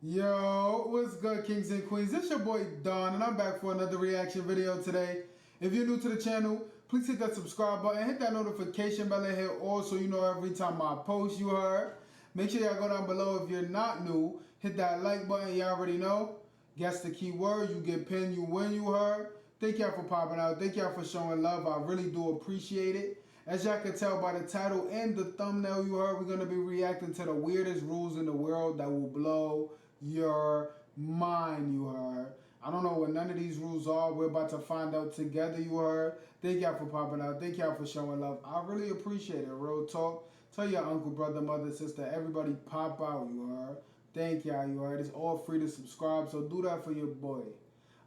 Yo, what's good, kings and queens? It's your boy Don, and I'm back for another reaction video today. If you're new to the channel, please hit that subscribe button, hit that notification bell and hit all so you know every time I post, you heard. Make sure y'all go down below if you're not new. Hit that like button, you already know. Guess the keyword, you get pinned, you win, you heard. Thank y'all for popping out. Thank y'all for showing love. I really do appreciate it. As y'all can tell by the title and the thumbnail you heard, we're going to be reacting to the weirdest rules in the world that will blow your mind, you heard. I don't know what none of these rules are. We're about to find out together, you heard. Thank y'all for popping out. Thank y'all for showing love. I really appreciate it. Real talk. Tell your uncle, brother, mother, sister, everybody pop out, you heard. Thank y'all, you heard. It's all free to subscribe, so do that for your boy.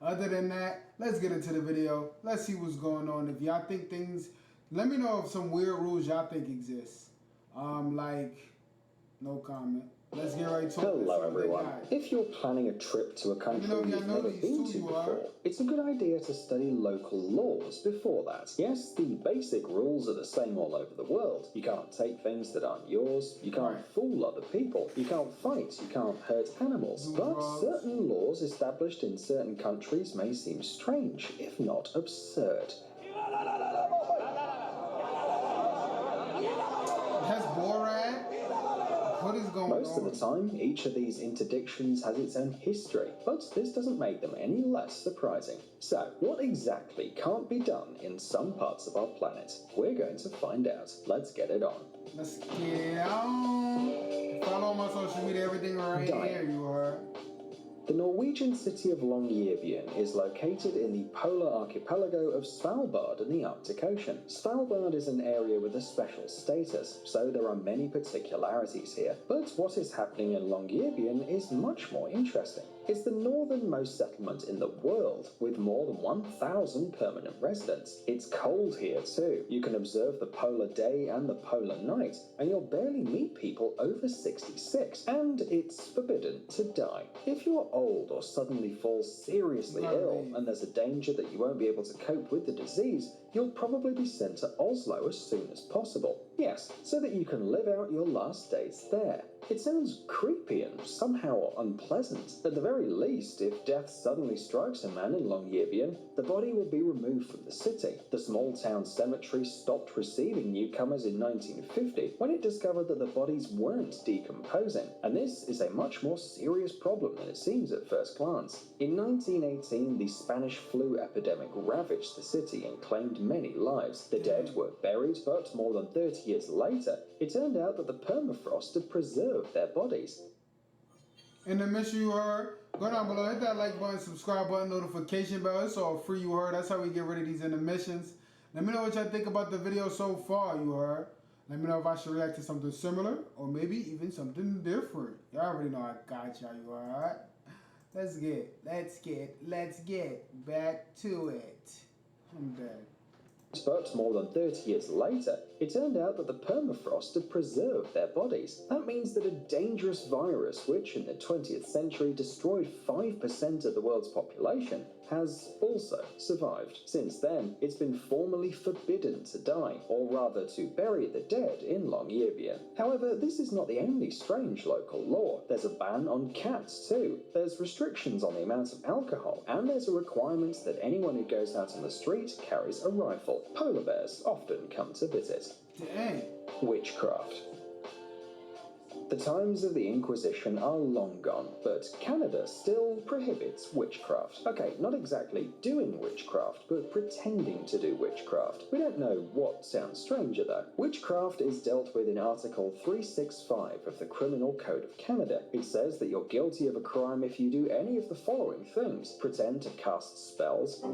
Other than that, let's get into the video. Let's see what's going on. If y'all think things, let me know if some weird rules y'all think exist. Like, no comment. Let's get right to it. Hello everyone. If you're planning a trip to a country you've never been to before, it's a good idea to study local laws before that. Yes, the basic rules are the same all over the world. You can't take things that aren't yours, you can't fool other people, you can't fight, you can't hurt animals. But certain laws established in certain countries may seem strange, if not absurd. That's Borat. What is going on? Most of the time, each of these interdictions has its own history, but this doesn't make them any less surprising. So, what exactly can't be done in some parts of our planet? We're going to find out. Let's get it on. Let's get on. Follow my social media, everything right here, you heard. The Norwegian city of Longyearbyen is located in the polar archipelago of Svalbard in the Arctic Ocean. Svalbard is an area with a special status, so there are many particularities here. But what is happening in Longyearbyen is much more interesting. It's the northernmost settlement in the world, with more than 1,000 permanent residents. It's cold here too. You can observe the polar day and the polar night, and you'll barely meet people over 66. And it's forbidden to die. If you're old or suddenly fall seriously ill and there's a danger that you won't be able to cope with the disease, you'll probably be sent to Oslo as soon as possible. Yes, so that you can live out your last days there. It sounds creepy and somehow unpleasant. At the very least, if death suddenly strikes a man in Longyearbyen, the body will be removed from the city. The small town cemetery stopped receiving newcomers in 1950 when it discovered that the bodies weren't decomposing, and this is a much more serious problem than it seems at first glance. In 1918, the Spanish flu epidemic ravaged the city and claimed many lives. The dead were buried, but more than 30 years later, it turned out that the permafrost had preserved their bodies. In the mission you heard, go down below, hit that like button, subscribe button, notification bell. It's all free, you heard. That's how we get rid of these intermissions. Let me know what y'all think about the video so far, you heard. Let me know if I should react to something similar or maybe even something different. Y'all already know I got y'all, you alright? Let's get back to it. I'm dead. But more than 30 years later, it turned out that the permafrost had preserved their bodies. That means that a dangerous virus, which in the 20th century destroyed 5% of the world's population, has also survived. Since then, it's been formally forbidden to die, or rather to bury the dead in Longyearbyen. However, this is not the only strange local law. There's a ban on cats too. There's restrictions on the amount of alcohol, and there's a requirement that anyone who goes out on the street carries a rifle. Polar bears often come to visit. Dang. Witchcraft. The times of the Inquisition are long gone, but Canada still prohibits witchcraft. Okay, not exactly doing witchcraft, but pretending to do witchcraft. We don't know what sounds stranger though. Witchcraft is dealt with in Article 365 of the Criminal Code of Canada. It says that you're guilty of a crime if you do any of the following things: pretend to cast spells,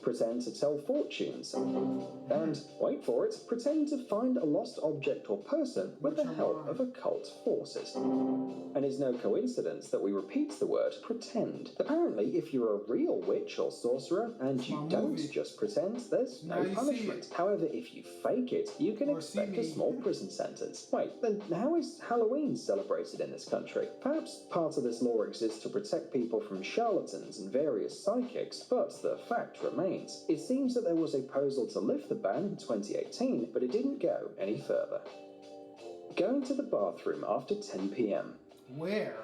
pretend to tell fortunes, and, wait for it, pretend to find a lost object or person with the help of occult forces. And it's no coincidence that we repeat the word pretend. Apparently, if you're a real witch or sorcerer and you don't just pretend, there's no punishment. However, if you fake it, you can expect a small prison sentence. Wait, then how is Halloween celebrated in this country? Perhaps part of this law exists to protect people from charlatans and various psychics, but the fact remains. It seems that there was a proposal to lift the ban in 2018, but it didn't go any further. Going to the bathroom after 10 p.m. Where?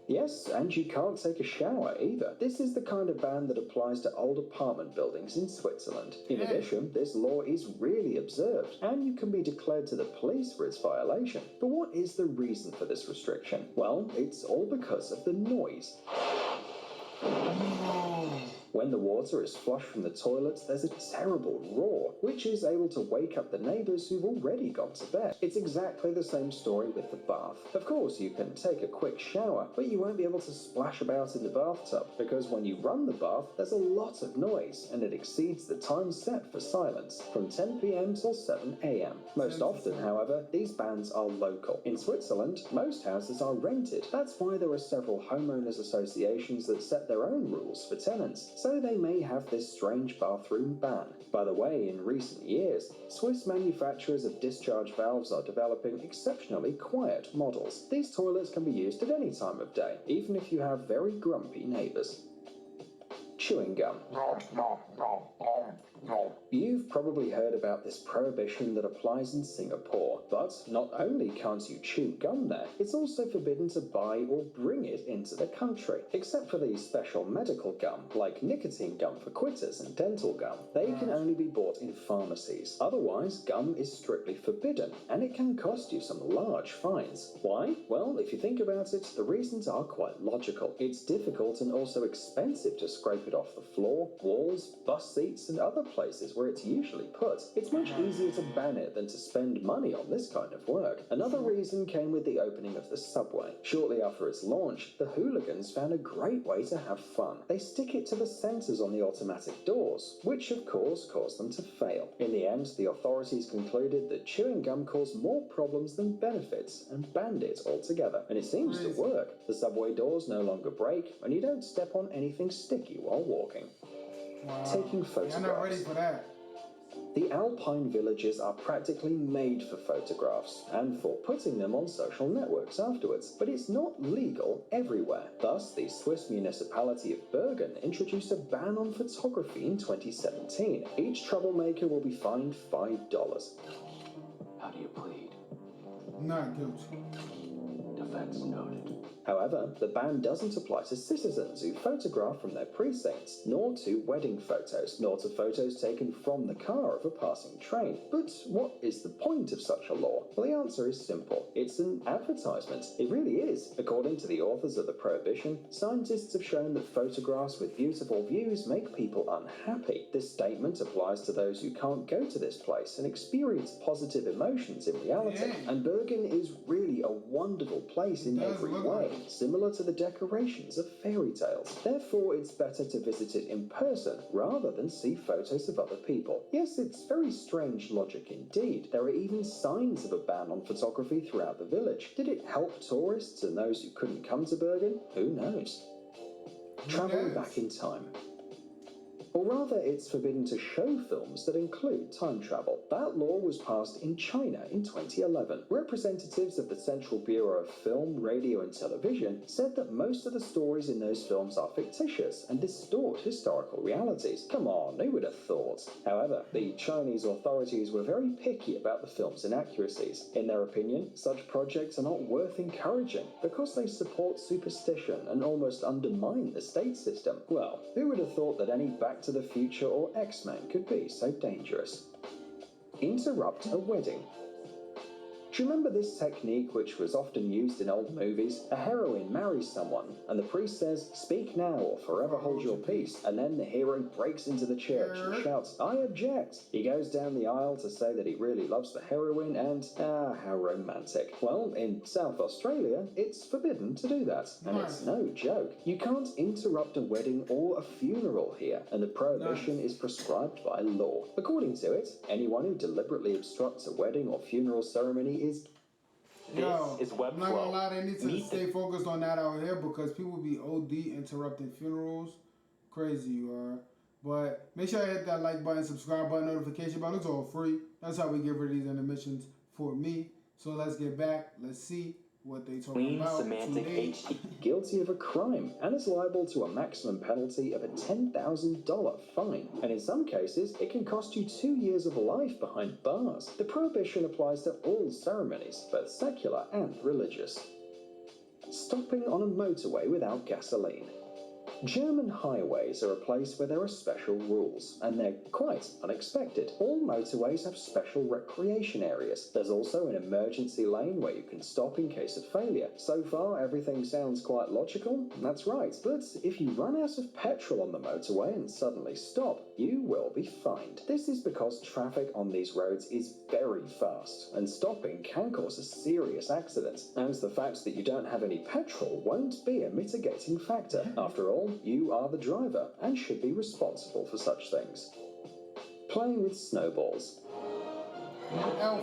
Yes, and you can't take a shower either. This is the kind of ban that applies to old apartment buildings in Switzerland. In addition, this law is really observed, and you can be declared to the police for its violation. But what is the reason for this restriction? Well, it's all because of the noise. When the water is flushed from the toilets, there's a terrible roar, which is able to wake up the neighbours who've already gone to bed. It's exactly the same story with the bath. Of course, you can take a quick shower, but you won't be able to splash about in the bathtub, because when you run the bath, there's a lot of noise, and it exceeds the time set for silence, from 10 p.m. till 7 a.m. Most often, however, these bans are local. In Switzerland, most houses are rented. That's why there are several homeowners associations that set their own rules for tenants, so they may have this strange bathroom ban. By the way, in recent years, Swiss manufacturers of discharge valves are developing exceptionally quiet models. These toilets can be used at any time of day, even if you have very grumpy neighbours. Chewing gum. You've probably heard about this prohibition that applies in Singapore, but not only can't you chew gum there, it's also forbidden to buy or bring it into the country, except for these special medical gum, like nicotine gum for quitters and dental gum. They can only be bought in pharmacies. Otherwise, gum is strictly forbidden, and it can cost you some large fines. Why? Well, if you think about it, the reasons are quite logical. It's difficult and also expensive to scrape it off the floor, walls, bus seats, and other places where it's usually put. It's much easier to ban it than to spend money on this kind of work. Another reason came with the opening of the subway. Shortly after its launch, the hooligans found a great way to have fun. They stick it to the sensors on the automatic doors, which of course caused them to fail. In the end, the authorities concluded that chewing gum caused more problems than benefits and banned it altogether. And it seems to work. The subway doors no longer break, and you don't step on anything sticky while walking. Taking photographs. I'm not ready for that. The alpine villages are practically made for photographs and for putting them on social networks afterwards, but it's not legal everywhere. Thus, the Swiss municipality of Bergen introduced a ban on photography in 2017. Each troublemaker will be fined $5. How do you plead? Not guilty. Defense noted. However, the ban doesn't apply to citizens who photograph from their precincts, nor to wedding photos, nor to photos taken from the car of a passing train. But what is the point of such a law? Well, the answer is simple. It's an advertisement. It really is. According to the authors of the prohibition, scientists have shown that photographs with beautiful views make people unhappy. This statement applies to those who can't go to this place and experience positive emotions in reality. And Bergen is really a wonderful place in every way, similar to the decorations of fairy tales. Therefore, it's better to visit it in person rather than see photos of other people. Yes, it's very strange logic indeed. There are even signs of a ban on photography throughout the village. Did it help tourists and those who couldn't come to Bergen? Who knows? Traveling back in time. Or rather, it's forbidden to show films that include time travel. That law was passed in China in 2011. Representatives of the Central Bureau of Film, Radio and Television said that most of the stories in those films are fictitious and distort historical realities. Come on, who would have thought? However, the Chinese authorities were very picky about the film's inaccuracies. In their opinion, such projects are not worth encouraging because they support superstition and almost undermine the state system. Well, who would have thought that any Back to the Future or X-Men could be so dangerous? Interrupt a wedding. Do you remember this technique which was often used in old movies? A heroine marries someone and the priest says, "Speak now or forever hold your peace," and then the hero breaks into the church and shouts, "I object." He goes down the aisle to say that he really loves the heroine and, how romantic. Well, in South Australia, it's forbidden to do that, and it's no joke. You can't interrupt a wedding or a funeral here, and the prohibition is prescribed by law. According to it, anyone who deliberately obstructs a wedding or funeral ceremony is Yo, This is Webflow. I'm not gonna lie, they need to stay focused on that out here because people be OD interrupting funerals. Crazy you are. But make sure you hit that like button, subscribe button, notification button. It's all free. That's how we get rid of these intermissions for me. So let's get back. Let's see what they talking about Semantic today. HD. guilty of a crime and is liable to a maximum penalty of a $10,000 fine. And in some cases, it can cost you 2 years of life behind bars. The prohibition applies to all ceremonies, both secular and religious. stopping on a motorway without gasoline. German highways are a place where there are special rules, and they're quite unexpected. All motorways have special recreation areas. There's also an emergency lane where you can stop in case of failure. So far, everything sounds quite logical. That's right. But if you run out of petrol on the motorway and suddenly stop, you will be fined. This is because traffic on these roads is very fast, and stopping can cause a serious accident. And the fact that you don't have any petrol won't be a mitigating factor. After all, you are the driver and should be responsible for such things. Playing with snowballs. Elf.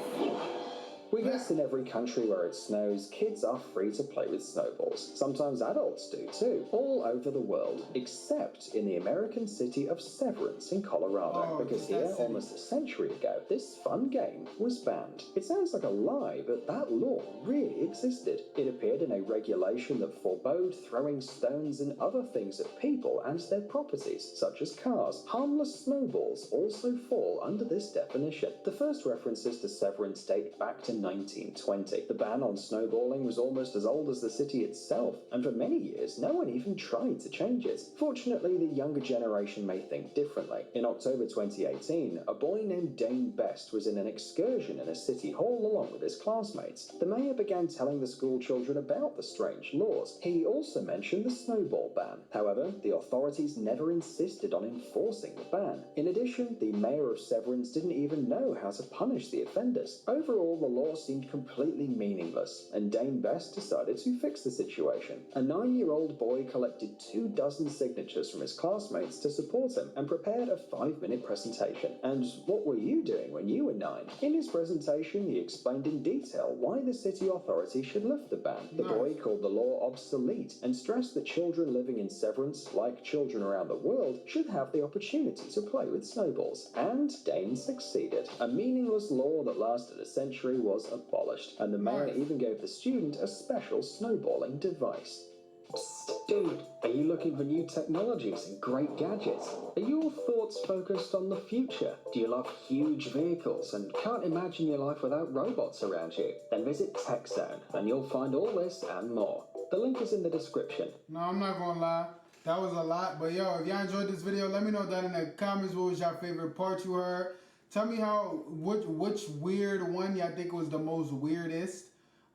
We guess in every country where it snows, kids are free to play with snowballs. Sometimes adults do too, all over the world, except in the American city of Severance in Colorado, because here, almost a century ago, this fun game was banned. It sounds like a lie, but that law really existed. It appeared in a regulation that forbade throwing stones and other things at people and their properties, such as cars. Harmless snowballs also fall under this definition. The first references to Severance date back to 1920. The ban on snowballing was almost as old as the city itself, and for many years no one even tried to change it. Fortunately, the younger generation may think differently. In October 2018, a boy named Dane Best was in an excursion in a city hall along with his classmates. The mayor began telling the school children about the strange laws. He also mentioned the snowball ban. However, the authorities never insisted on enforcing the ban. In addition, the mayor of Severance didn't even know how to punish the offenders. Overall, the law seemed completely meaningless, and Dane Best decided to fix the situation. A 9-year-old boy collected 24 signatures from his classmates to support him and prepared a 5-minute presentation. And what were you doing when you were 9? In his presentation, he explained in detail why the city authority should lift the ban. The boy called the law obsolete and stressed that children living in Severance, like children around the world, should have the opportunity to play with snowballs. And Dane succeeded. A meaningless law that lasted a century was abolished, and the mayor even gave the student a special snowballing device. Psst, dude, are you looking for new technologies and great gadgets? Are your thoughts focused on the future? Do you love huge vehicles and can't imagine your life without robots around you? Then visit TechZone and you'll find all this and more. The link is in the description. No, I'm not gonna lie. That was a lot, but yo, if y'all enjoyed this video, let me know down in the comments what was your favorite part you heard. Tell me which weird one y'all think was the most weirdest.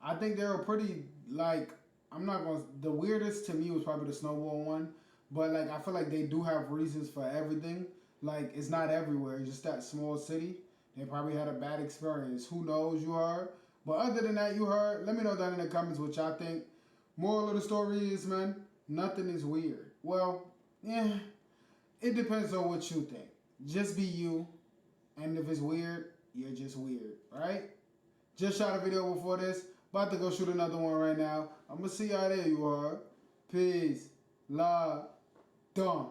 I think they were pretty, like, the weirdest to me was probably the snowball one. But, like, I feel like they do have reasons for everything. Like, it's not everywhere. It's just that small city. They probably had a bad experience. Who knows, you heard? But other than that, you heard. Let me know down in the comments what y'all think. Moral of the story is, man, nothing is weird. Well, yeah, it depends on what you think. Just be you. And if it's weird, you're just weird, right? Just shot a video before this. About to go shoot another one right now. I'm going to see y'all there, you are. Peace. Love. Done.